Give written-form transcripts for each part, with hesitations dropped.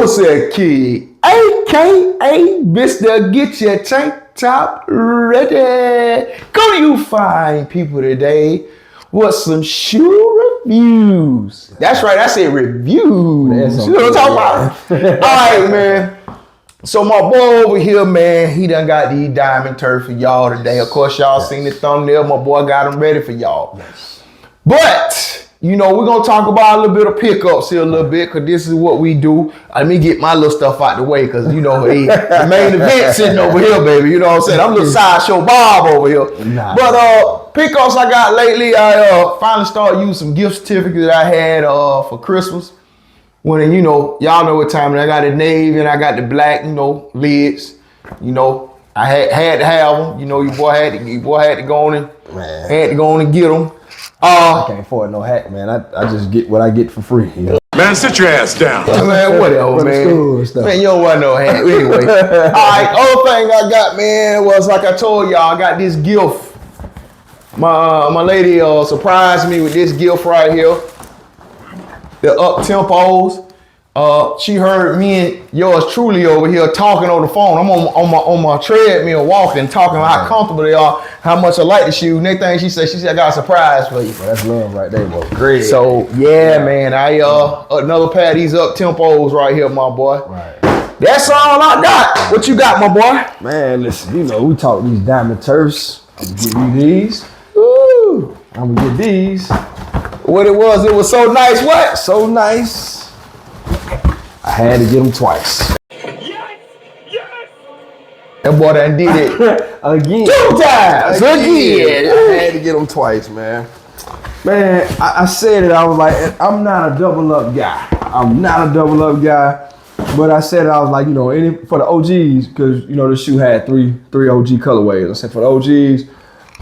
Suicide Kid, aka Mr. Get Your Tank Top Ready. Go to you fine people today with some shoe reviews. That's right, I said reviews. You know what I'm talking about? All right, man. So my boy over here, man, he done got these diamond turf for y'all today. Of course, y'all seen the thumbnail. My boy got them ready for y'all. Yes. But, you know, we're going to talk about a little bit of pickups here a little bit because this is what we do. Let me get my little stuff out the way because, you know, the main event sitting over here, baby. You know what I'm saying? I'm a little sideshow Bob over here. Nah. But pickups I got lately, I finally started using some gift certificates that I had for Christmas. When, you know, y'all know what time I got the navy and I got the black, you know, lids. You know, I had to have them. You know, your boy had to go on and get them. I can't afford no hat, man. I just get what I get for free. You know? Man, sit your ass down. Man, whatever, man. Man, you don't want no hat. Anyway. All right, other thing I got, man, was like I told y'all, I got this gift. My lady surprised me with this gift right here. The up tempos. She heard me and yours truly over here talking on the phone. I'm on my treadmill walking, talking about how comfortable they are, how much I like the shoe. Next thing she said I got a surprise for you. Well, that's love right there, bro. Great. So yeah, man, I another pair of these up tempos right here, my boy. Right. That's all I got. What you got, my boy? Man, listen, you know, we talk these diamond turfs. I'm gonna give you these. Ooh. I'm gonna get these. What it was so nice. What? So nice. I had to get them twice. Yes! Yes! That boy done did it again. 2 times. Again. I had to get them twice, man. Man, I said it. I was like, I'm not a double up guy. But I said it. I was like, you know, for the OGs, because you know the shoe had three OG colorways. I said for the OGs,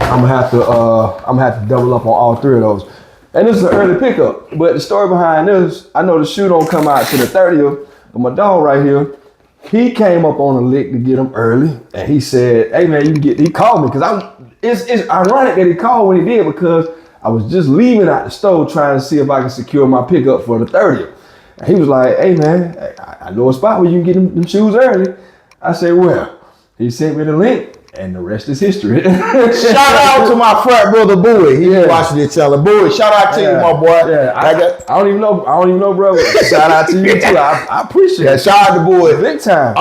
I'm gonna have to double up on all 3 of those. And this is an early pickup, but the story behind this, I know the shoe don't come out to the 30th, but my dog right here, he came up on a lick to get him early, and he said, hey man, he called me, because it's ironic that he called when he did, because I was just leaving out the store trying to see if I could secure my pickup for the 30th. And he was like, hey man, I know a spot where you can get them shoes early. I said, well, he sent me the link. And the rest is history. Shout out to my frat brother Bowie. He watching this telling Bowie. Shout out to you, my boy. Yeah, I don't even know, bro. Shout out to you too. I appreciate it. Shout out to Bowie. Big time.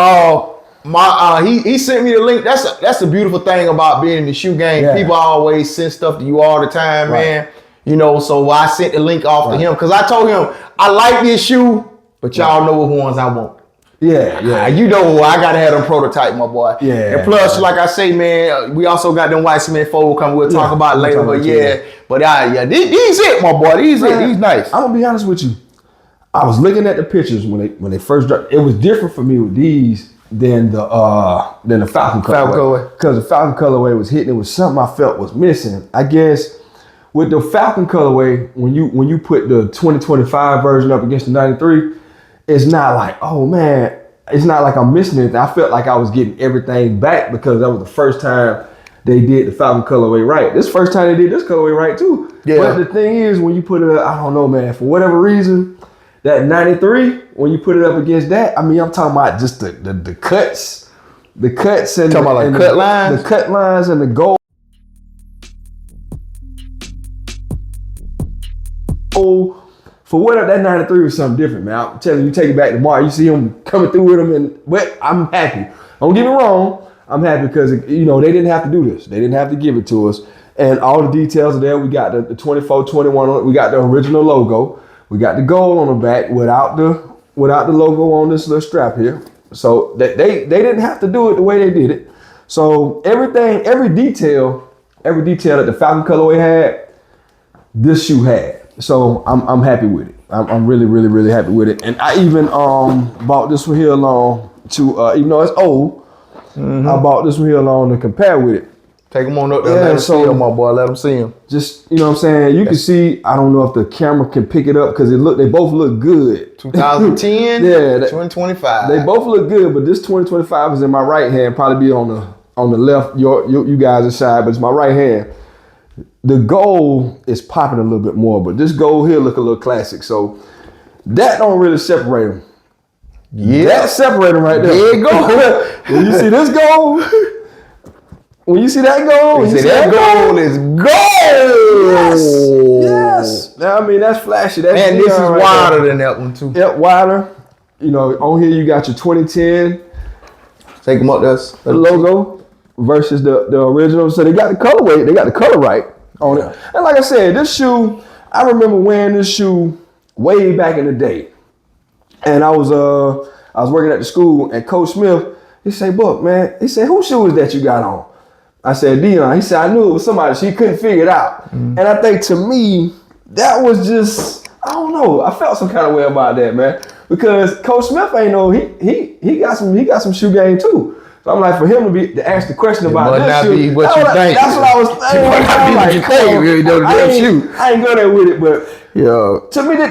He sent me the link. That's the beautiful thing about being in the shoe game. Yeah. People always send stuff to you all the time, man. You know, so I sent the link off to him because I told him I like this shoe, but y'all know what ones I want. Yeah. You know, I gotta have them prototype, my boy. Yeah. And plus, like I say, man, we also got them white cement fold coming. We'll talk about it later. But these it, my boy. These nice. I'm gonna be honest with you. I was looking at the pictures when they first dropped. It was different for me with these than the Falcon colorway. Because the Falcon colorway was hitting. It was something I felt was missing. I guess with the Falcon colorway, when you put the 2025 version up against the 93. It's not like, oh man, it's not like I'm missing anything. I felt like I was getting everything back because that was the first time they did the Falcon colorway right. This first time they did this colorway right too. Yeah. But the thing is, when you put it up, I don't know, man, for whatever reason, that 93, when you put it up against that, I mean, I'm talking about just the cuts. The cuts and talking about like cut lines? The cut lines and the gold. For whatever, that 93 was something different, man. I'm telling you, you take it back tomorrow, you see him coming through with them, but I'm happy. Don't get me wrong, I'm happy because, you know, they didn't have to do this. They didn't have to give it to us. And all the details are there. We got the 24, 21 on it. We got the original logo. We got the gold on the back without the logo on this little strap here. So they didn't have to do it the way they did it. So every detail that the Falcon colorway had, this shoe had. So I'm happy with it. I'm really, really, really happy with it. And I even bought this one here along to even though it's old, I bought this one here along to compare with it. Take them on up there. Let them see him, my boy. Let them see him. Just, you know what I'm saying? You can see, I don't know if the camera can pick it up because they both look good. 2010, 2025. They both look good, but this 2025 is in my right hand, probably be on the left, you guys' side, but it's my right hand. The gold is popping a little bit more, but this gold here look a little classic. So that don't really separate them. Yeah. That separated them right there. There you go. When you see this goal, when you see that goal, You see that goal is goal. Yes. Now, I mean, that's flashy. That's And this is neon right wider there. than that one too. Yep, wider. You know, on here you got your 2010 Take them up, that's the logo versus the original. So they got the colorway, they got the color right on it. And like I said, this shoe, I remember wearing this shoe way back in the day. And I was working at the school, and Coach Smith, he said, "Buck, man," he said, "whose shoe is that you got on?" I said, "Dion." He said, "I knew it was somebody." She couldn't figure it out. And I think to me, that was just, I don't know. I felt some kind of way about that, man, because Coach Smith ain't know he got some shoe game too. So I'm like, for him to ask the question about must this not shoe, be what you think. that's what I was thinking. It must not be what you think, really, though, the damn shoe. I ain't go there with it, but Yeah. to me, I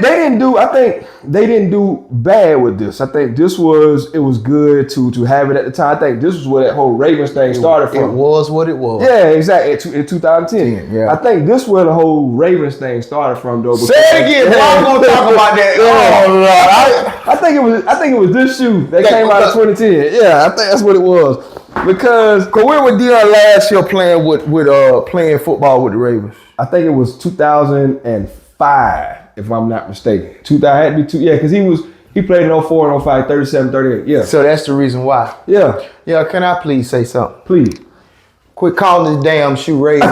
think they didn't do bad with this. I think it was good to have it at the time. I think this was where that whole Ravens thing started from. It was what it was. Yeah, exactly. In 2010. Yeah. I think this where the whole Ravens thing started from, though. Say it again, bro. I'm gonna talk about that. Oh, Lord. I think it was this shoe that came out of 2010. Yeah, I think that's what it was. Because Where was Dion last year playing playing football with the Ravens? I think it was 2005, if I'm not mistaken. 2000 had to be two. Yeah, because he played in 04 and 05, 37, 38. Yeah. So that's the reason why. Yeah. Yeah, can I please say something? Please. Quit calling this damn shoe Ravens.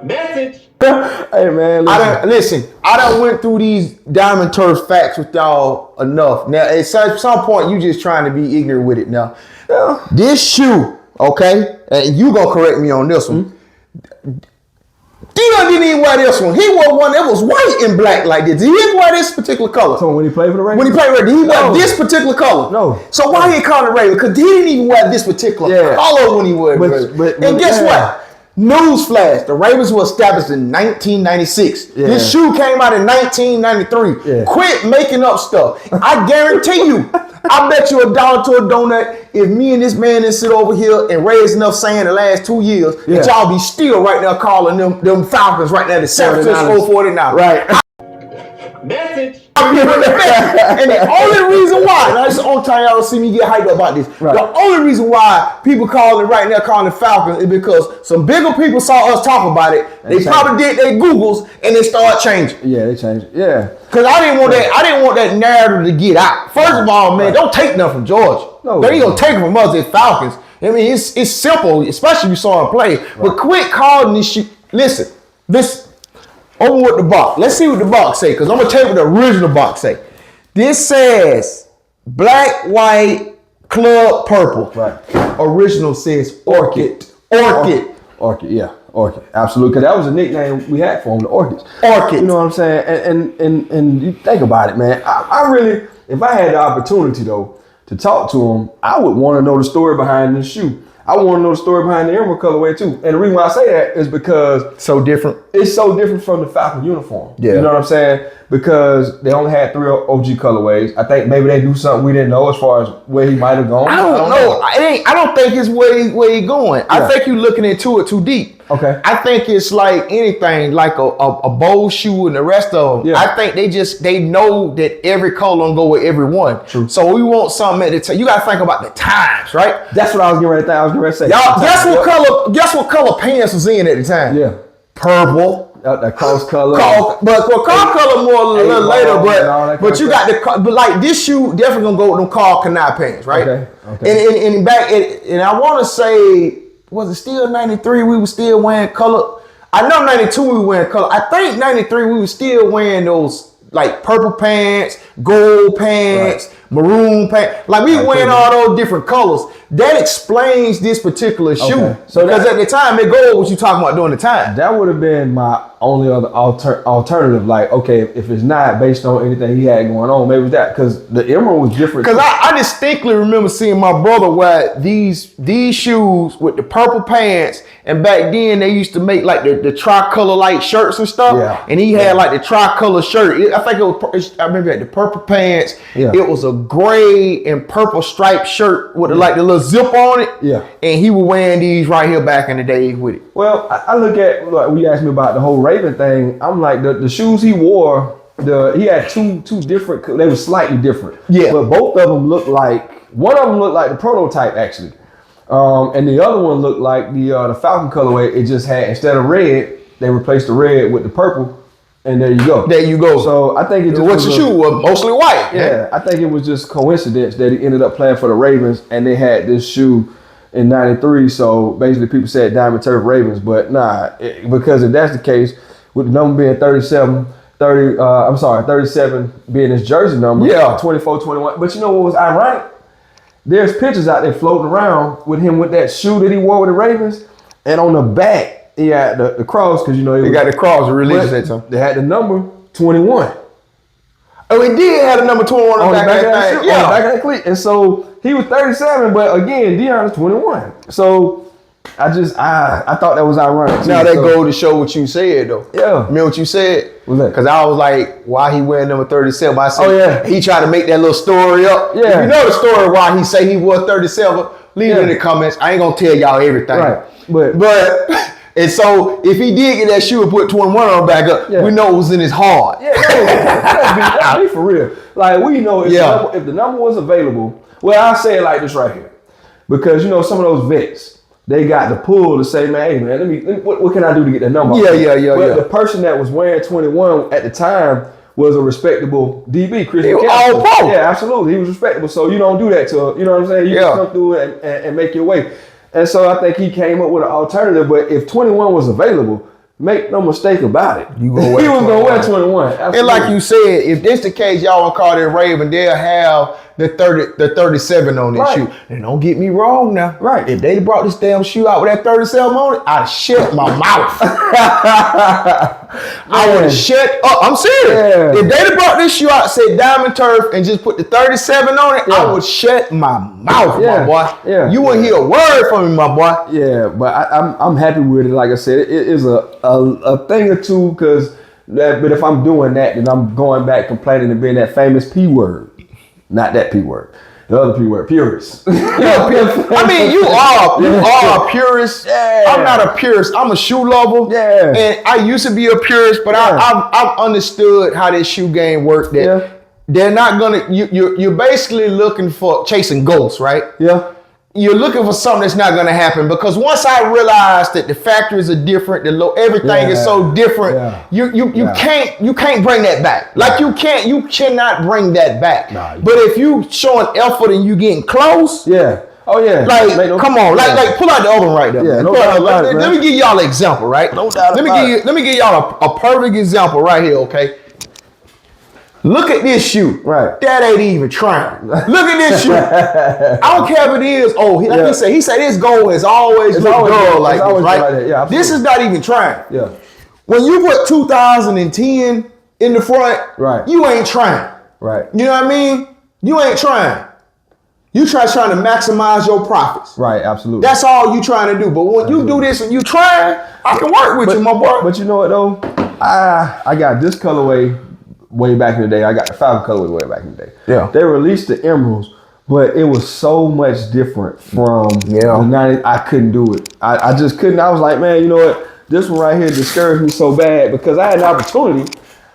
Message. Hey man, listen. I done went through these diamond turf facts with y'all enough. Now at some point you just trying to be ignorant with it now. Yeah. This shoe, okay, and you gonna correct me on this one. Dion didn't even wear this one. He wore one that was white and black like this. He didn't wear this particular color. So when he played for the Ravens? When he played Ravens, he No. wore this particular color. No. So why he called it Ravens? Because he didn't even wear this particular color when he wore it. And guess what? Newsflash, the Ravens were established in 1996. Yeah. This shoe came out in 1993. Yeah. Quit making up stuff. I guarantee you, I bet you $1 to a donut if me and this man didn't sit over here and raise enough sand the last 2 years, that y'all be still right now calling them Falcons right now the San Francisco 49ers. Right. Message. And the only reason why, that's the only time y'all see me get hyped about this. Right. The only reason why people calling right now calling the Falcons is because some bigger people saw us talk about it. They probably did their Googles and they start changing. Yeah, they changed it. Yeah. Cause I didn't want that narrative to get out. First of all, man, don't take nothing from Georgia. No, they ain't gonna take it from us as Falcons. I mean, it's simple, especially if you saw him play. Right. But quit calling this shit. Listen. Over what the box. Let's see what the box say, because I'm going to tell you what the original box say. This says black, white, club, purple. Right. Original says Orchid. Orchid. Orchid, yeah. Orchid. Absolutely. Because that was a nickname we had for them, the Orchids. Orchid. You know what I'm saying? And you think about it, man. I really, if I had the opportunity, though, to talk to them, I would want to know the story behind this shoe. I want to know the story behind the emerald colorway too. And the reason why I say that is because so different. It's so different from the Falcon uniform. Yeah. You know what I'm saying? Because they only had 3 OG colorways. I think maybe they knew something we didn't know as far as where he might have gone. I don't know. I don't think it's where he going. Yeah. I think you're looking into it too deep. Okay. I think it's like anything, like a bowl shoe and the rest of them. Yeah. I think they know that every color don't go with every one. True. So we want something at the time. You got to think about the times, right? That's what I was getting ready to think. I was getting ready to say. Y'all, guess what color pants was in at the time? Yeah. Purple. That cross color. But cross color more a little later. But you stuff. got but like this shoe definitely gonna go with them Carl Canai pants, right? Okay. And I want to say, was it still 93? We were still wearing color. I know 92 we were wearing color. I think 93 we were still wearing those like purple pants, gold pants, maroon pants. Like we wearing all those different colors. That explains this particular shoe. Okay. So because at the time it go what you talking about during the time. That would have been my only other alternative. Like, okay, if it's not based on anything he had going on, maybe it's that, because the emerald was different. Because I distinctly remember seeing my brother wear these shoes with the purple pants, and back then they used to make like the tricolor like shirts and stuff. Yeah. And he had like the tricolor shirt. I think I remember had the purple pants. Yeah. It was a gray and purple striped shirt with like the little zip on it. Yeah. And he was wearing these right here back in the day with it. Well, I look at, like, when you asked me about the whole Raven thing, I'm like, the shoes he wore he had two different. They were slightly different. Yeah. But both of them looked like one of them looked like the prototype actually, and the other one looked like the Falcon colorway. It just had instead of red, they replaced the red with the purple, and there you go. There you go. So I think it just what's your shoe? Mostly white. Yeah, I think it was just coincidence that he ended up playing for the Ravens, and they had this shoe in '93. So basically, people said Diamond Turf Ravens, but nah, because if that's the case, with the number being 37 being his jersey number, 24, 21. But you know what was ironic? There's pictures out there floating around with him with that shoe that he wore with the Ravens, and on the back he had the cross because you know he got the cross religious that time. They had the number 21. Oh, he did have the number 21 on the back of that thing. On the back of that cleat. And so he was 37, but again, Deion is 21. So I thought that was ironic too. Now that go to show what you said though. Yeah. Remember what you said? What's that? Because I was like, why he wearing number 37? I said, oh yeah, he tried to make that little story up. Yeah. If you know the story why he say he wore 37, leave it in the comments. I ain't gonna tell y'all everything. Right. But and so if he did get that shoe and put 21 on back up, we know it was in his heart. Yeah, that'd be for real. Like we know if the number was available. Well, I'll say it like this right here, because you know some of those vets. They got the pull to say, man, hey man, let me what can I do to get that number? Yeah. But the person that was wearing 21 at the time was a respectable DB, Christian. All pro. Yeah, absolutely. He was respectable. So you don't do that to, you know what I'm saying? You just come through it and make your way. And so I think he came up with an alternative. But if 21 was available, make no mistake about it. He was gonna wear 21. Absolutely. And like you said, if this the case, y'all want to call that Raven, they'll have the 37 on this shoe. And don't get me wrong now. Right. If they brought this damn shoe out with that 37 on it, I'd have shut my mouth. I would have shut up. I'm serious. Yeah. If they'd brought this shoe out, said Diamond Turf, and just put the 37 on it, I would shut my mouth, my boy. Yeah. You wouldn't hear a word from me, my boy. Yeah, but I'm happy with it. Like I said, it is a thing or two, because but if I'm doing that, then I'm going back complaining and being that famous P word. Not that P word. The other P word, purist. I mean, you are a purist. Yeah. I'm not a purist. I'm a shoe lover. Yeah. And I used to be a purist, but I've understood how this shoe game works. That they're not gonna. You're basically looking for chasing ghosts, right? Yeah. You're looking for something that's not going to happen, because once I realized that the factories are different, everything is so different, you can't bring that back. Like you cannot bring that back. Nah, but if you showing effort and you getting close, oh yeah, like come on, like pull out the oven right there. Yeah, let me give y'all an example, right? No doubt let me give y'all a perfect example right here, okay? Look at this shoe. Right. That ain't even trying. Look at this shoe. I don't care if it is. Oh, he said his goal is always look dull like this, right? Yeah, this is not even trying. Yeah. When you put 2010 in the front, you ain't trying. Right. You know what I mean? You ain't trying. You trying to maximize your profits. Right, absolutely. That's all you trying to do. But when you do this and you trying, I can work with you, my boy. But you know what though? I got this colorway way back in the day. I got the Falcon colorway way back in the day. Yeah. They released the emeralds, but it was so much different from the 90s. I couldn't do it. I just couldn't. I was like, man, you know what? This one right here discouraged me so bad, because I had an opportunity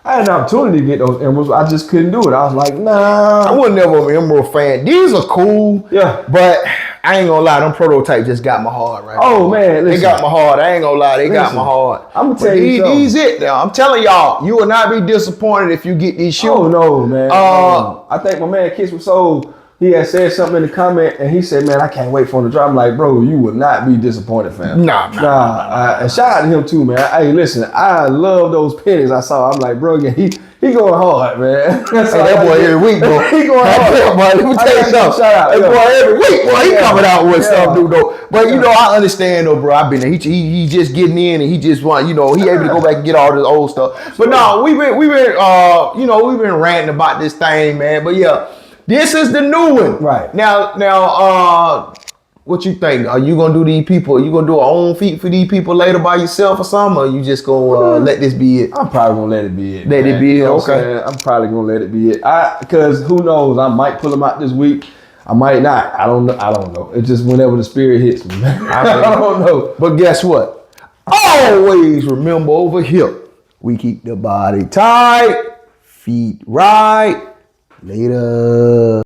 to get those emeralds. I just couldn't do it. I was like, nah. I was never an emerald fan. These are cool. Yeah. But I ain't gonna lie, them prototypes just got my heart right. Oh man, listen. They got my heart. I ain't gonna lie, they got my heart. I'm gonna tell you something. These it now. I'm telling y'all, you will not be disappointed if you get these shoes. Oh no, man. I think my man Kiss was so. He had said something in the comment, and he said, man, I can't wait for him to drop. I'm like, bro, you will not be disappointed, fam. Nah. And shout out to him too, man. Hey, listen, I love those pennies I saw. I'm like, bro, yeah, he going hard, man. That boy every week, bro. He going hard. Boy, let me tell you something. Shout out. That boy every week, boy, he coming out with stuff, dude, though. But, you know, I understand, though, bro. I've been there. He just getting in, and he just want, you know, he able to go back and get all this old stuff. But no, we've been ranting about this thing, man. But yeah. This is the new one. Right. Now, what you think? Are you gonna do these people? Are you gonna do a own feat for these people later by yourself or something? Or you just gonna let this be it? I'm probably gonna let it be it. Let it be it. Okay. I'm probably gonna let it be it. Because who knows? I might pull them out this week. I might not. I don't know. It's just whenever the spirit hits me. I don't know. But guess what? Always remember over here, we keep the body tight. feet right. Later.